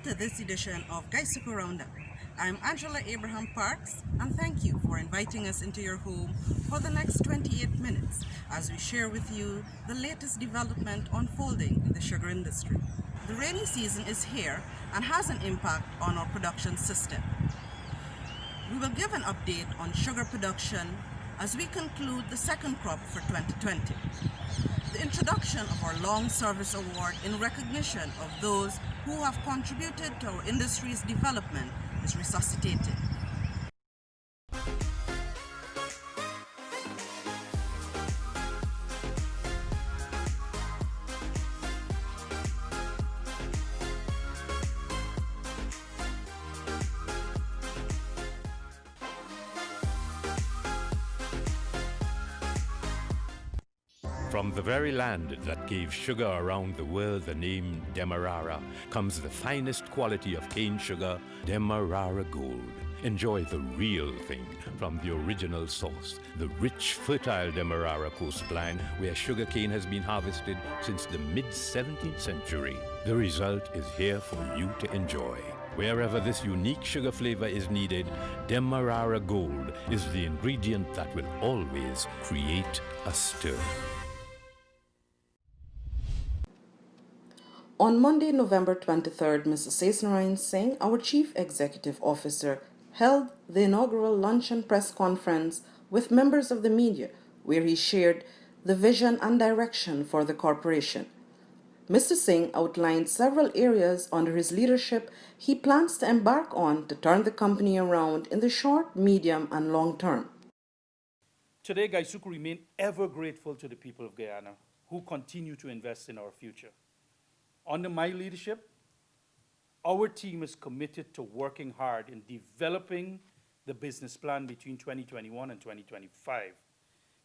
to this edition of GUYSUCO Round Up. I'm Angela Abraham Parks, and thank you for inviting us into your home for the next 28 minutes as we share with you the latest development unfolding in the sugar industry. The rainy season is here and has an impact on our production system. We will give an update on sugar production as we conclude the second crop for 2020. The introduction of our Long Service Award in recognition of those who have contributed to our industry's development is resuscitated. From the very land that gave sugar around the world the name Demerara comes the finest quality of cane sugar, Demerara Gold. Enjoy the real thing from the original source, the rich, fertile Demerara coastline where sugarcane has been harvested since the mid-17th century. The result is here for you to enjoy. Wherever this unique sugar flavor is needed, Demerara Gold is the ingredient that will always create a stir. On Monday, November 23rd, Mr. Sesnarayan Singh, our Chief Executive Officer, held the inaugural luncheon press conference with members of the media, where he shared the vision and direction for the corporation. Mr. Singh outlined several areas under his leadership he plans to embark on to turn the company around in the short, medium, and long term. Today, GUYSUCO remain ever grateful to the people of Guyana who continue to invest in our future. Under my leadership, our team is committed to working hard in developing the business plan between 2021 and 2025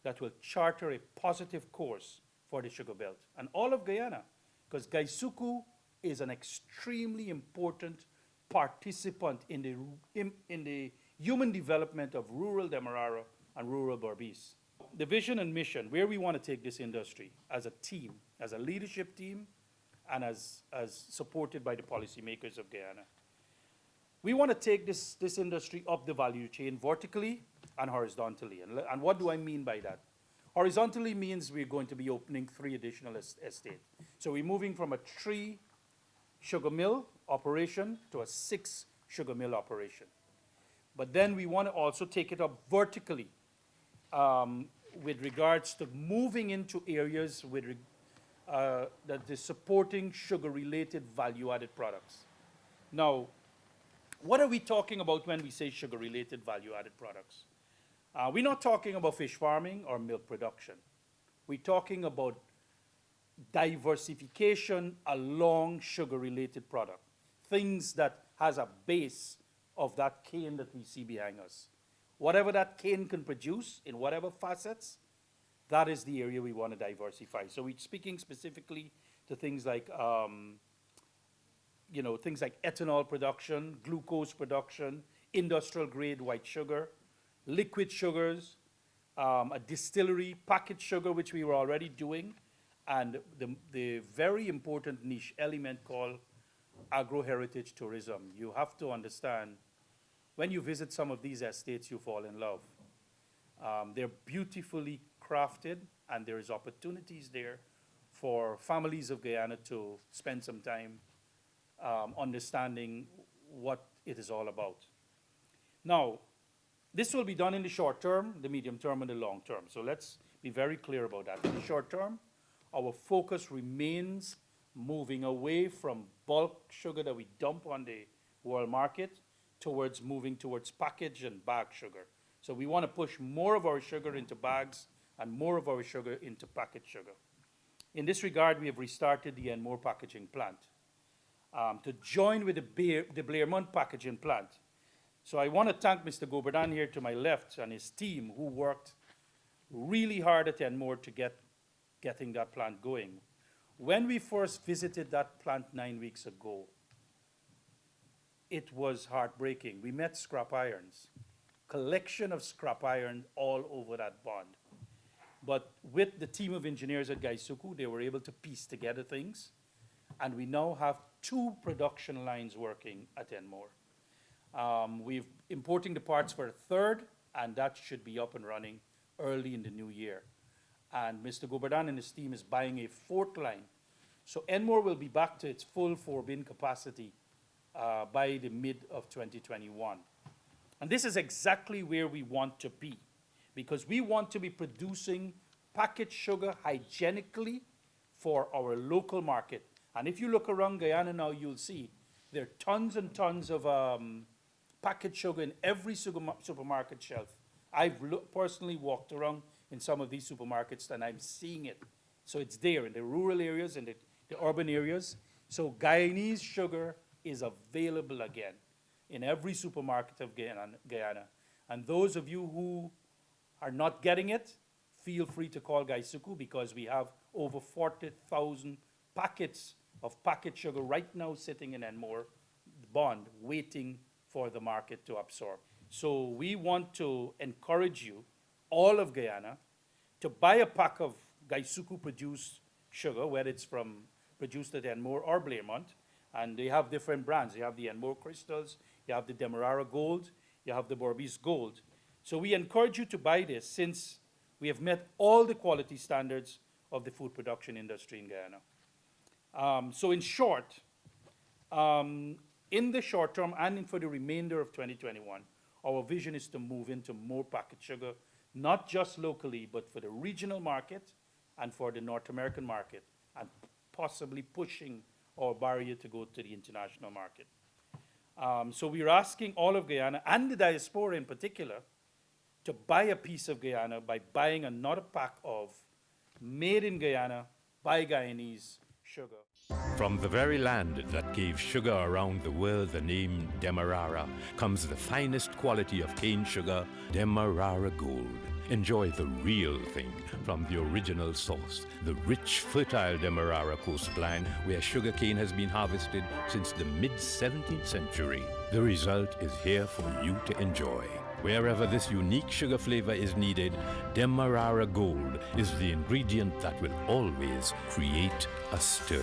that will charter a positive course for the sugar belt and all of Guyana, because GUYSUCO is an extremely important participant in the human development of rural Demerara and rural Berbice. The vision and mission, where we want to take this industry as a team, as a leadership team, and as supported by the policymakers of Guyana. We want to take this industry up the value chain vertically and horizontally. And what do I mean by that? Horizontally means we're going to be opening 3 additional estates. So we're moving from a 3 sugar mill operation to a 6 sugar mill operation. But then we want to also take it up vertically with regards to moving into areas that is supporting sugar-related value-added products. Now, what are we talking about when we say sugar-related value-added products? We're not talking about fish farming or milk production. We're talking about diversification along sugar-related product, things that has a base of that cane that we see behind us. Whatever that cane can produce in whatever facets, that is the area we want to diversify. So we're speaking specifically to things like, things like ethanol production, glucose production, industrial grade white sugar, liquid sugars, a distillery, packaged sugar, which we were already doing, and the very important niche element called agro-heritage tourism. You have to understand, when you visit some of these estates, you fall in love. They're beautifully crafted, and there is opportunities there for families of Guyana to spend some time understanding what it is all about. Now, this will be done in the short term, the medium term, and the long term. So let's be very clear about that. In the short term, our focus remains moving away from bulk sugar that we dump on the world market towards moving towards package and bag sugar. So we want to push more of our sugar into bags and more of our sugar into packaged sugar. In this regard, we have restarted the Enmore packaging plant to join with the Blairmont packaging plant. So I want to thank Mr. Goberdan here to my left and his team who worked really hard at Enmore to getting that plant going. When we first visited that plant 9 weeks ago, it was heartbreaking. We met scrap irons, collection of scrap iron all over that pond. But with the team of engineers at GUYSUCO, they were able to piece together things and we now have 2 production lines working at Enmore. We've importing the parts for a 3rd, and that should be up and running early in the new year. And Mr. Goberdan and his team is buying a 4th line. So Enmore will be back to its full 4-bin capacity by the mid of 2021. And this is exactly where we want to be, because we want to be producing packaged sugar hygienically for our local market. And if you look around Guyana now, you'll see there are tons and tons of packaged sugar in every supermarket shelf. I've personally walked around in some of these supermarkets and I'm seeing it. So it's there in the rural areas and the urban areas. So Guyanese sugar is available again in every supermarket of Guyana. And those of you who are not getting it, feel free to call GUYSUCO, because we have over 40,000 packets of packaged sugar right now sitting in Enmore Bond, waiting for the market to absorb. So we want to encourage you, all of Guyana, to buy a pack of GUYSUCO produced sugar, whether it's produced at Enmore or Blairmont, and they have different brands. You have the Enmore Crystals, you have the Demerara Gold, you have the Berbice Gold. So we encourage you to buy this, since we have met all the quality standards of the food production industry in Guyana. So in short, in the short term and for the remainder of 2021, our vision is to move into more packaged sugar, not just locally, but for the regional market and for the North American market, and possibly pushing our barrier to go to the international market. So we're asking all of Guyana, and the diaspora in particular, to buy a piece of Guyana by buying another pack of made in Guyana by Guyanese sugar. From the very land that gave sugar around the world the name Demerara comes the finest quality of cane sugar, Demerara Gold. Enjoy the real thing from the original source, the rich, fertile Demerara coastline where sugarcane has been harvested since the mid-17th century. The result is here for you to enjoy. Wherever this unique sugar flavor is needed, Demerara Gold is the ingredient that will always create a stir.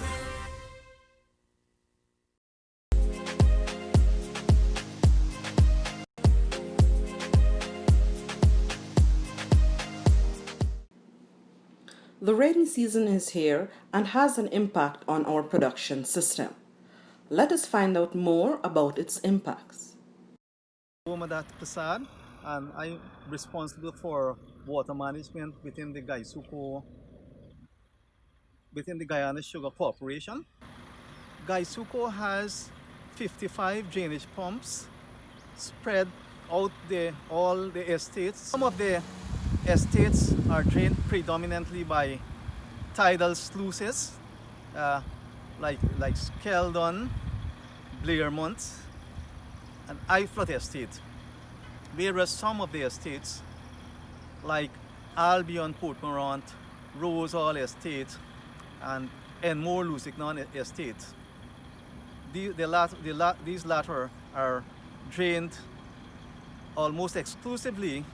The rainy season is here and has an impact on our production system. Let us find out more about its impacts. Mohammad Prasad, and I'm responsible for water management within the Guyana Sugar Corporation. GUYSUCO has 55 drainage pumps spread out all the estates. Some of the estates are drained predominantly by tidal sluices, like Skeldon, Blairmont, and Iflot Estate. Whereas some of the estates, like Albion Portmorant, Rose Hall Estate, and Enmore Lusignan Estate, these latter are drained almost exclusively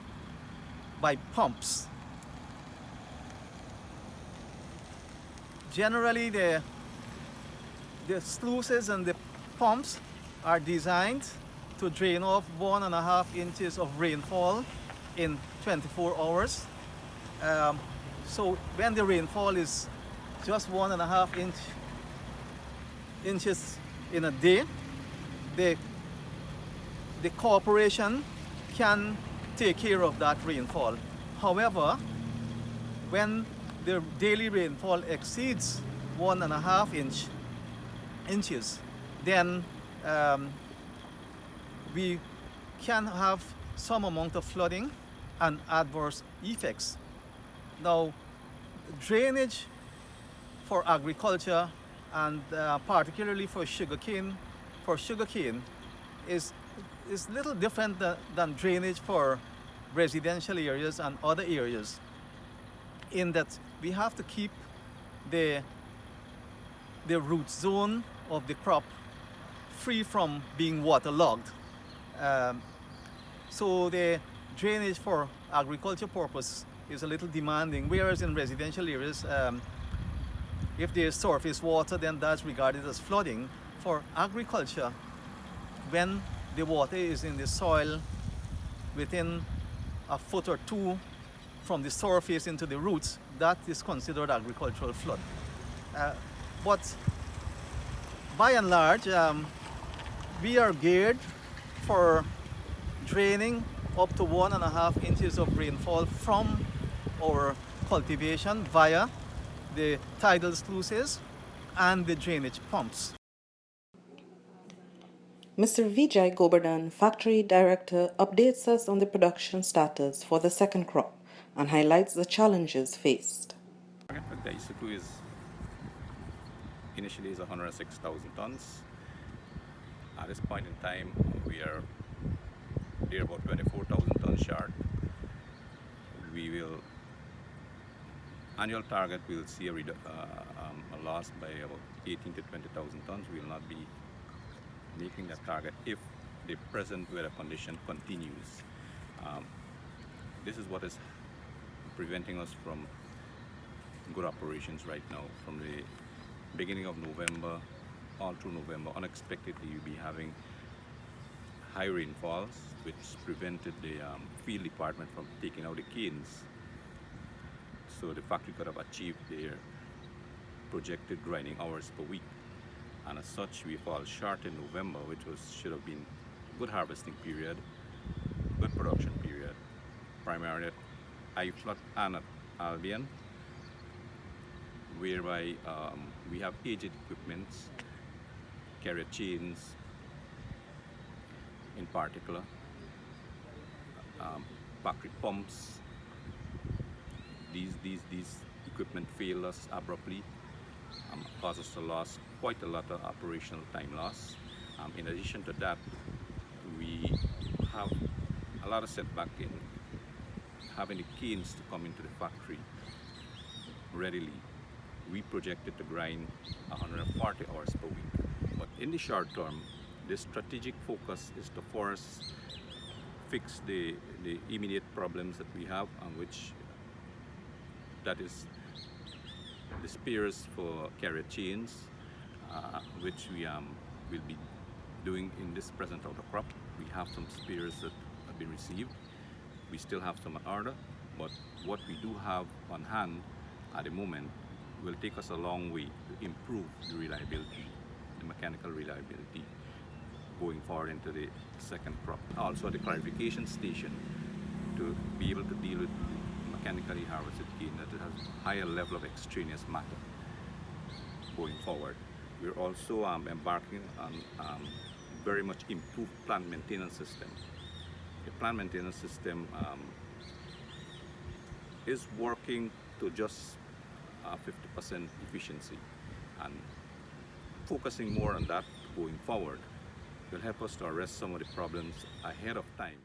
by pumps. Generally, the sluices and the pumps are designed to drain off 1.5 inches of rainfall in 24 hours. So when the rainfall is just 1.5 inches in a day, the corporation can take care of that rainfall. However, when the daily rainfall exceeds 1.5 inches, then we can have some amount of flooding and adverse effects. Now, drainage for agriculture and particularly for sugarcane is little different than drainage for residential areas and other areas, in that we have to keep the root zone of the crop free from being waterlogged. So the drainage for agriculture purpose is a little demanding, whereas in residential areas If there is surface water, then that's regarded as flooding. For agriculture, when the water is in the soil within a foot or two from the surface into the roots, that is considered agricultural flood. But by and large, we are geared for draining up to 1.5 inches of rainfall from our cultivation via the tidal sluices and the drainage pumps. Mr. Vijay Govardhan, Factory Director, updates us on the production status for the second crop and highlights the challenges faced. Target for GUYSUCO is initially is 106,000 tons. At this point in time, we are near about 24,000 tons short. We will annual target will see a loss by about 18 to 20,000 tons. We will not be making that target if the present weather condition continues. This is what is preventing us from good operations right now. From the beginning of November all through November, unexpectedly you'll be having high rainfalls, which prevented the field department from taking out the canes. So the factory could have achieved their projected grinding hours per week. And as such, we fall short in November, which should have been a good harvesting period, good production period, primarily at iFlot and at Albion, whereby we have aged equipment, carrier chains in particular, factory pumps. These equipment failed us abruptly, caused us to lose quite a lot of operational time loss. In addition to that, we have a lot of setback in having the canes to come into the factory readily. We projected to grind 140 hours per week. But in the short term, the strategic focus is to first fix the immediate problems that we have, on which that is the spares for carrier chains, which we will be doing in this present outer crop. We have some spares that have been received. We still have some on order, but what we do have on hand at the moment will take us a long way to improve the reliability, the mechanical reliability, going forward into the second crop. Also the clarification station to be able to deal with mechanically harvested cane that has higher level of extraneous matter going forward. We're also embarking on very much improved plant maintenance system. The plant maintenance system is working to just 50% efficiency, and focusing more on that going forward will help us to arrest some of the problems ahead of time.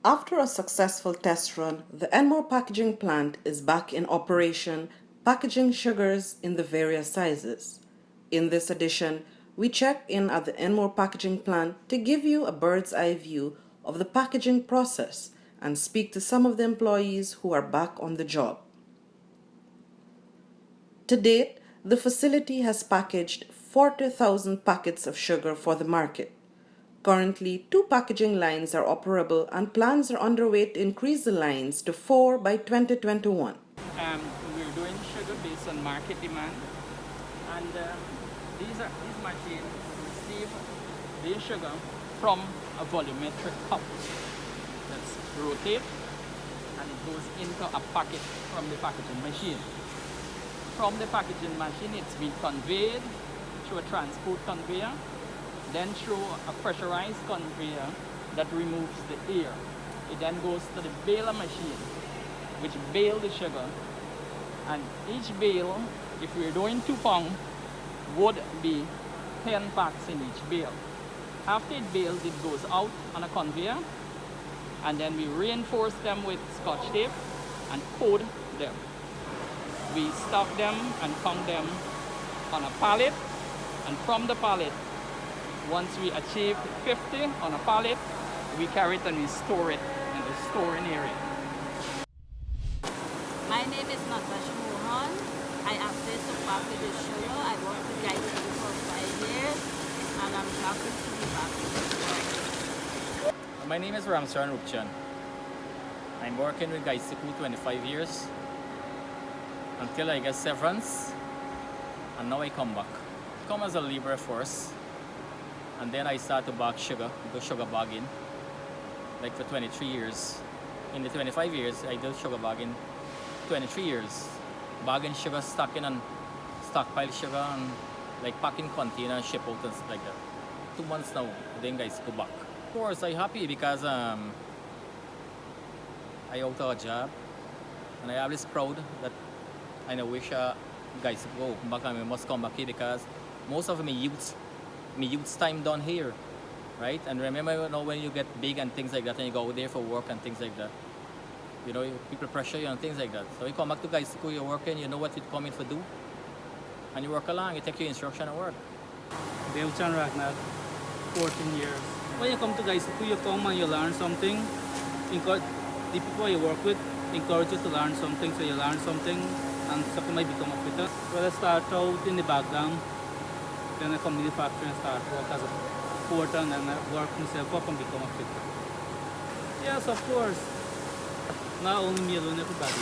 After a successful test run, the Enmore packaging plant is back in operation, packaging sugars in the various sizes. In this edition, we check in at the Enmore packaging plant to give you a bird's eye view of the packaging process and speak to some of the employees who are back on the job. To date, the facility has packaged 40,000 packets of sugar for the market. Currently, 2 packaging lines are operable and plans are underway to increase the lines to 4 by 2021. We're doing sugar based on market demand, and these machines receive the sugar from a volumetric cup that's rotate, and it goes into a packet from the packaging machine. From the packaging machine, it's been conveyed through a transport conveyor, then through a pressurized conveyor that removes the air. It then goes to the baler machine, which bale the sugar, and each bale, if we're doing 2 pounds, would be 10 packs in each bale. After it bales, it goes out on a conveyor, and then we reinforce them with scotch tape and code them. We stock them and count them on a pallet, and from the pallet, once we achieve 50 on a pallet, we carry it and we store it in the storing area. My name is Natasha Mohan. I assist to package the sugar. I worked with GUYSUCO for 5 years, and I'm happy to be back with you. My name is Ramcharan Rupchan. I'm working with GUYSUCO 25 years until I get severance, and now I come back. Come as a labourer first, and then I start to bag sugar, do sugar bagging, like for 23 years. In the 25 years, I did sugar bagging 23 years. Bagging sugar, stocking and stockpile sugar, and like packing container and ship out and stuff like that. 2 months now, then GUYSUCO back. Of course, I'm happy because I out of a job, and I always proud that I know wish GUYSUCO go open back, and we must come back here because most of my youth's time down here, right? And remember, you know, when you get big and things like that, and you go out there for work and things like that, you know, people pressure you and things like that. So you come back to GUYSUCO, you're working, you know what you're coming for do, and you work along, you take your instruction and work. Belchan Ragnar, 14 years. When you come to GUYSUCO, you come and you learn something. The people you work with encourage you to learn something, so you learn something, and so you might become a fitter. Well, I start out in the background, then I come to the factory and start work as a porter, and then I work myself up and become a fitter. Yes, of course. Not only me alone, everybody.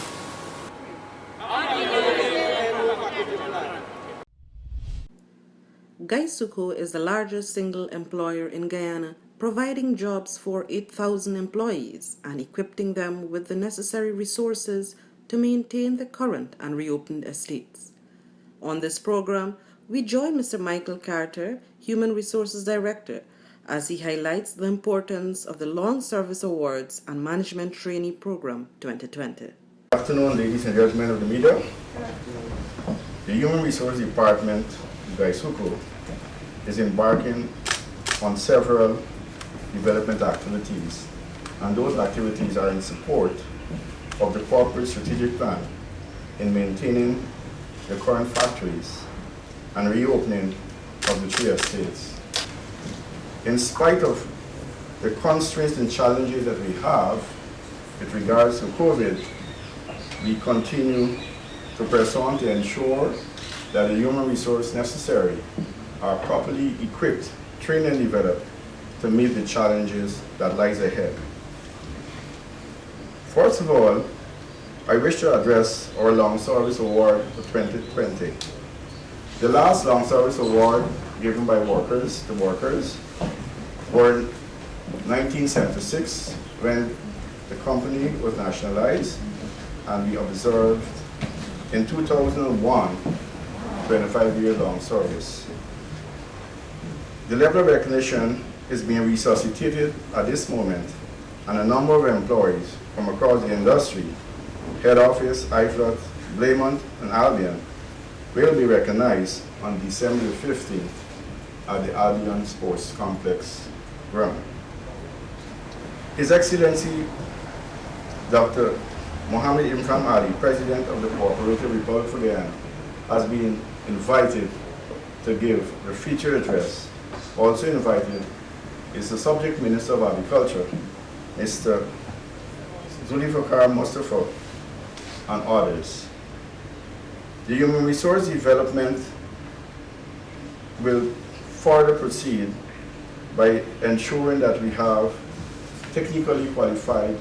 GUYSUCO is the largest single employer in Guyana, providing jobs for 8,000 employees and equipping them with the necessary resources to maintain the current and reopened estates. On this program, we join Mr. Michael Carter, Human Resources Director, as he highlights the importance of the Long Service Awards and Management Trainee Program 2020. Good afternoon, ladies and gentlemen of the media. The Human Resources Department, GUYSUCO, is embarking on several development activities, and those activities are in support of the corporate strategic plan in maintaining the current factories and reopening of the 3 estates. In spite of the constraints and challenges that we have with regards to COVID, we continue to press on to ensure that the human resources necessary are properly equipped, trained and developed to meet the challenges that lies ahead. First of all, I wish to address our Long Service Award for 2020. The last Long Service Award given by workers to workers were in 1976 when the company was nationalized, and we observed in 2001 25-year long service. The level of recognition is being resuscitated at this moment, and a number of employees from across the industry, head office, IFLOT, Blaymont, and Albion, will be recognized on December 15th at the Albion Sports Complex ground. His Excellency Dr. Mohammed Imran Ali, President of the Cooperative Republic of Guyana, has been invited to give the feature address. Also invited is the Subject Minister of Agriculture, Mr. Zulfikar Mustafa, and others. The human resource development will further proceed by ensuring that we have technically qualified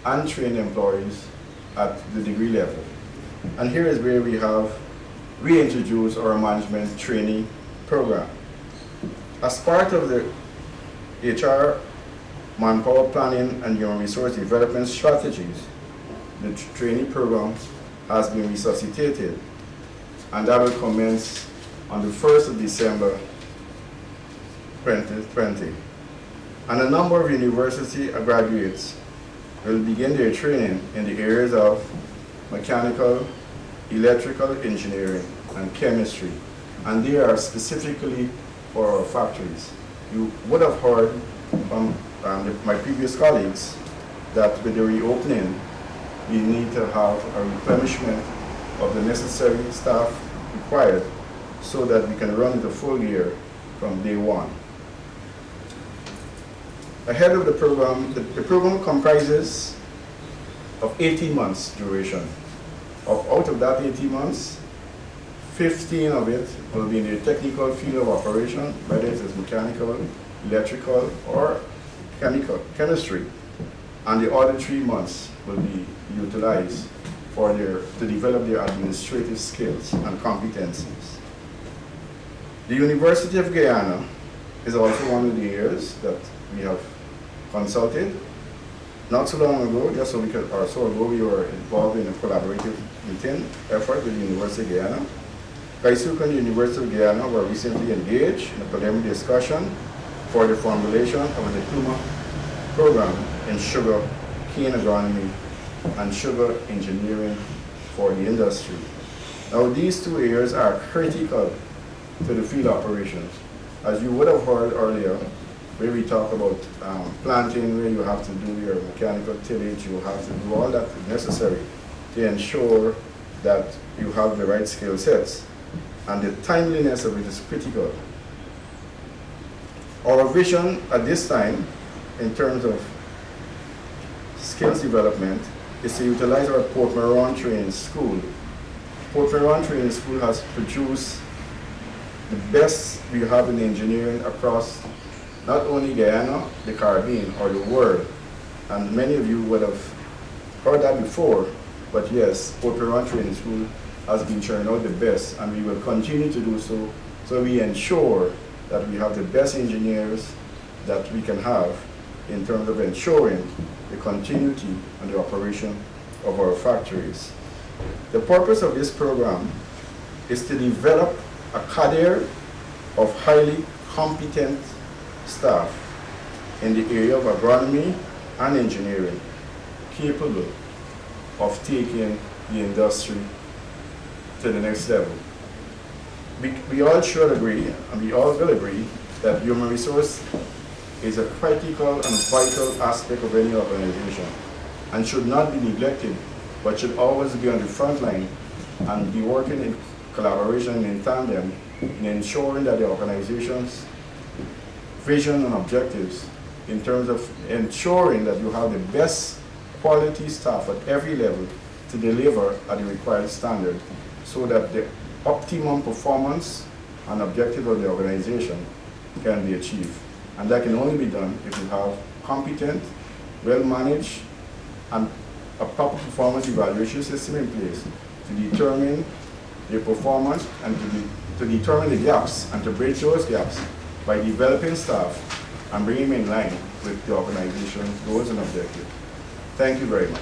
and trained employees at the degree level. And here is where we have reintroduced our management training program. As part of the HR manpower planning and human resource development strategies, the training program has been resuscitated, and that will commence on the 1st of December 2020. And a number of university graduates will begin their training in the areas of mechanical, electrical engineering, and chemistry. And they are specifically for our factories. You would have heard from my previous colleagues that with the reopening, we need to have a replenishment of the necessary staff required so that we can run the full year from day one. Ahead of the program, the program comprises of 18 months duration. Out of that 18 months, 15 of it will be in the technical field of operation, whether it is mechanical, electrical, or chemistry. And the other 3 months will be utilized to develop their administrative skills and competencies. The University of Guyana is also one of the areas that we have consulted. Not so long ago, just a week or so ago, we were involved in a collaborative meeting effort with the University of Guyana. GUYSUCO and the University of Guyana were recently engaged in a preliminary discussion for the formulation of a diploma program in sugar cane agronomy and sugar engineering for the industry. Now, these two areas are critical to the field operations. As you would have heard earlier, where we talk about planting, where you have to do your mechanical tillage, you have to do all that necessary to ensure that you have the right skill sets. And the timeliness of it is critical. Our vision at this time, in terms of skills development, is to utilize our Port Moran Training School. Port Moran Training School has produced the best we have in engineering across not only Guyana, the Caribbean, or the world. And many of you would have heard that before, but yes, Port Moran Training School has been churning out the best, and we will continue to do so, so we ensure that we have the best engineers that we can have in terms of ensuring the continuity and the operation of our factories. The purpose of this program is to develop a cadre of highly competent staff in the area of agronomy and engineering, capable of taking the industry to the next level. We all should agree, and we all will agree, that human resource is a critical and vital aspect of any organization and should not be neglected, but should always be on the front line and be working in collaboration and in tandem in ensuring that the organization's vision and objectives in terms of ensuring that you have the best quality staff at every level to deliver at the required standard so that the optimum performance and objective of the organization can be achieved. And that can only be done if you have competent, well-managed, and a proper performance evaluation system in place to determine the performance and to determine the gaps and to bridge those gaps by developing staff and bringing them in line with the organization's goals and objectives. Thank you very much.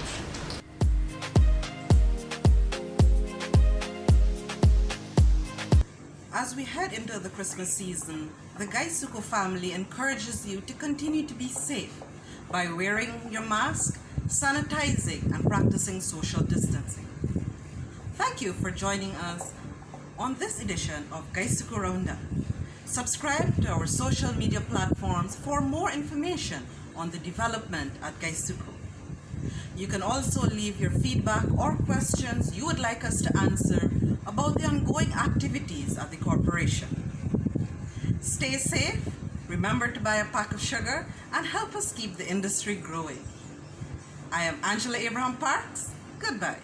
As we head into the Christmas season, the GUYSUCO family encourages you to continue to be safe by wearing your mask, sanitizing, and practicing social distancing. Thank you for joining us on this edition of GUYSUCO Round Up. Subscribe to our social media platforms for more information on the development at GUYSUCO. You can also leave your feedback or questions you would like us to answer about the ongoing activities at the corporation. Stay safe, remember to buy a pack of sugar, and help us keep the industry growing. I am Angela Abraham Parks. Goodbye.